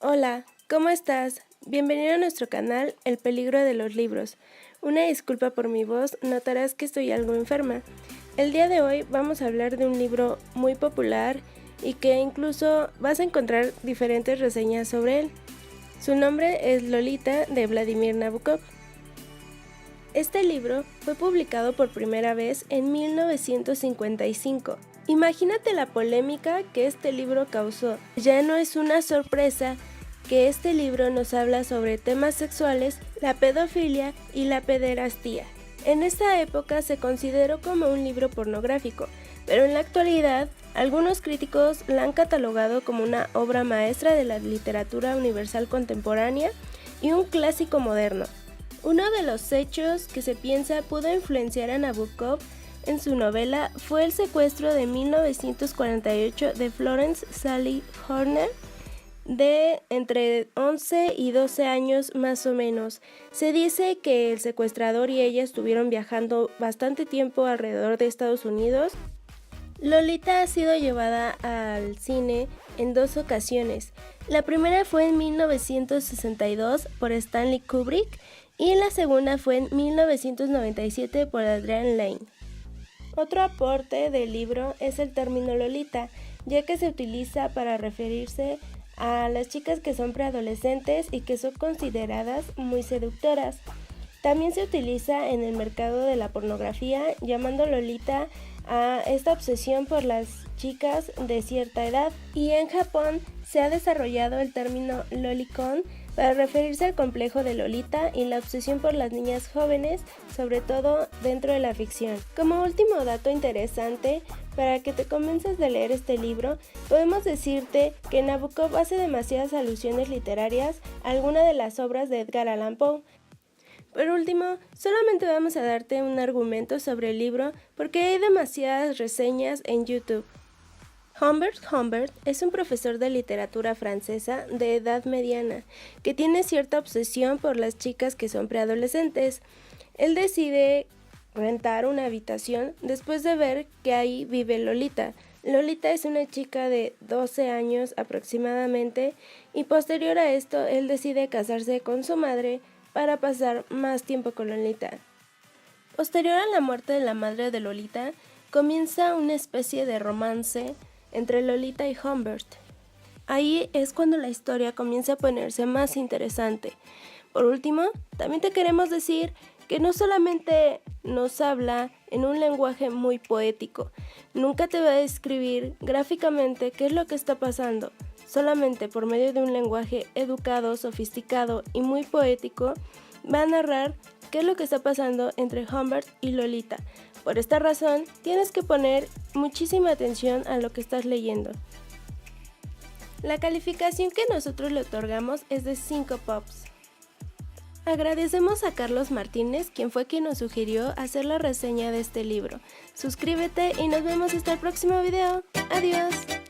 Hola, ¿cómo estás? Bienvenido a nuestro canal El peligro de los libros. Una disculpa por mi voz, notarás que estoy algo enferma. El día de hoy vamos a hablar de un libro muy popular y que incluso vas a encontrar diferentes reseñas sobre él. Su nombre es Lolita de Vladimir Nabokov. Este libro fue publicado por primera vez en 1955. Imagínate la polémica que este libro causó. Ya no es una sorpresa que este libro nos habla sobre temas sexuales, la pedofilia y la pederastía. En esta época se consideró como un libro pornográfico, pero en la actualidad algunos críticos la han catalogado como una obra maestra de la literatura universal contemporánea y un clásico moderno. Uno de los hechos que se piensa pudo influenciar a Nabokov en su novela fue el secuestro de 1948 de Florence Sally Horner, de entre 11 y 12 años más o menos. Se dice que el secuestrador y ella estuvieron viajando bastante tiempo alrededor de Estados Unidos. Lolita ha sido llevada al cine en dos ocasiones. La primera fue en 1962 por Stanley Kubrick y la segunda fue en 1997 por Adrian Lyne. Otro aporte del libro es el término Lolita, ya que se utiliza para referirse a las chicas que son preadolescentes y que son consideradas muy seductoras. También se utiliza en el mercado de la pornografía, llamando Lolita a esta obsesión por las chicas de cierta edad. Y en Japón se ha desarrollado el término lolicon para referirse al complejo de Lolita y la obsesión por las niñas jóvenes, sobre todo dentro de la ficción. Como último dato interesante, para que te convenzas de leer este libro, podemos decirte que Nabokov hace demasiadas alusiones literarias a alguna de las obras de Edgar Allan Poe. Por último, solamente vamos a darte un argumento sobre el libro porque hay demasiadas reseñas en YouTube. Humbert Humbert es un profesor de literatura francesa de edad mediana que tiene cierta obsesión por las chicas que son preadolescentes. Él decide rentar una habitación después de ver que ahí vive Lolita. Lolita es una chica de 12 años aproximadamente y posterior a esto él decide casarse con su madre para pasar más tiempo con Lolita. Posterior a la muerte de la madre de Lolita, comienza una especie de romance entre Lolita y Humbert. Ahí es cuando la historia comienza a ponerse más interesante. Por último, también te queremos decir que no solamente nos habla en un lenguaje muy poético, nunca te va a describir gráficamente qué es lo que está pasando. Solamente por medio de un lenguaje educado, sofisticado y muy poético, va a narrar qué es lo que está pasando entre Humbert y Lolita. Por esta razón, tienes que poner muchísima atención a lo que estás leyendo. La calificación que nosotros le otorgamos es de 5 pops. Agradecemos a Carlos Martínez, quien fue quien nos sugirió hacer la reseña de este libro. Suscríbete y nos vemos hasta el próximo video. ¡Adiós!